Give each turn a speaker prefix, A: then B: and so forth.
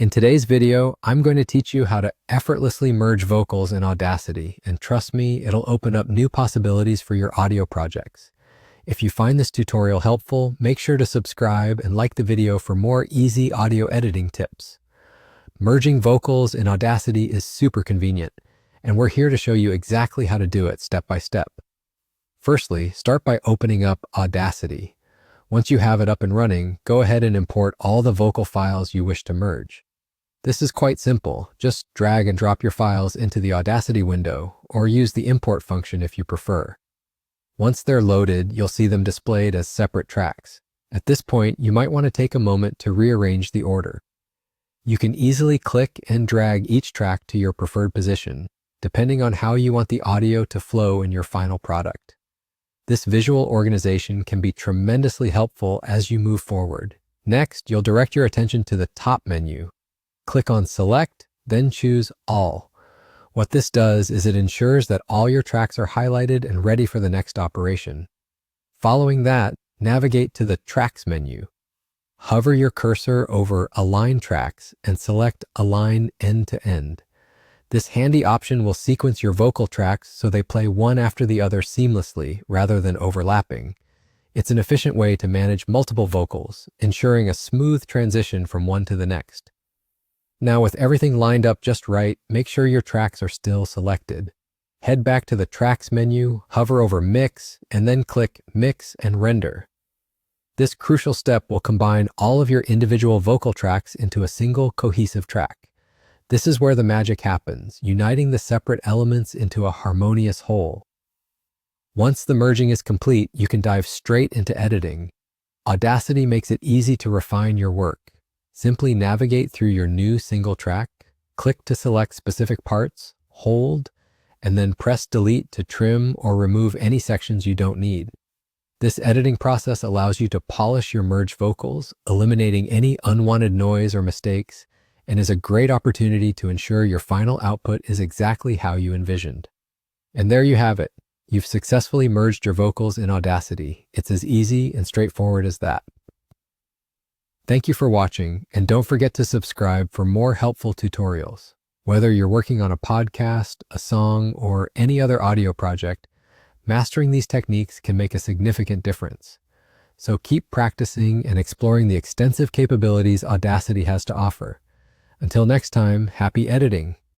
A: In today's video, I'm going to teach you how to effortlessly merge vocals in Audacity, and trust me, it'll open up new possibilities for your audio projects. If you find this tutorial helpful, make sure to subscribe and like the video for more easy audio editing tips. Merging vocals in Audacity is super convenient, and we're here to show you exactly how to do it step by step. Firstly, start by opening up Audacity. Once you have it up and running, go ahead and import all the vocal files you wish to merge. This is quite simple. Just drag and drop your files into the Audacity window, or use the import function if you prefer. Once they're loaded, you'll see them displayed as separate tracks. At this point, you might want to take a moment to rearrange the order. You can easily click and drag each track to your preferred position, depending on how you want the audio to flow in your final product. This visual organization can be tremendously helpful as you move forward. Next, you'll direct your attention to the top menu. Click on Select, then choose All. What this does is it ensures that all your tracks are highlighted and ready for the next operation. Following that, navigate to the Tracks menu. Hover your cursor over Align Tracks and select Align End to End. This handy option will sequence your vocal tracks so they play one after the other seamlessly rather than overlapping. It's an efficient way to manage multiple vocals, ensuring a smooth transition from one to the next. Now, with everything lined up just right, make sure your tracks are still selected. Head back to the Tracks menu, hover over Mix, and then click Mix and Render. This crucial step will combine all of your individual vocal tracks into a single cohesive track. This is where the magic happens, uniting the separate elements into a harmonious whole. Once the merging is complete, you can dive straight into editing. Audacity makes it easy to refine your work. Simply navigate through your new single track, click to select specific parts, hold, and then press Delete to trim or remove any sections you don't need. This editing process allows you to polish your merged vocals, eliminating any unwanted noise or mistakes, and is a great opportunity to ensure your final output is exactly how you envisioned. And there you have it. You've successfully merged your vocals in Audacity. It's as easy and straightforward as that. Thank you for watching, and don't forget to subscribe for more helpful tutorials. Whether you're working on a podcast, a song, or any other audio project, mastering these techniques can make a significant difference. So keep practicing and exploring the extensive capabilities Audacity has to offer. Until next time, happy editing!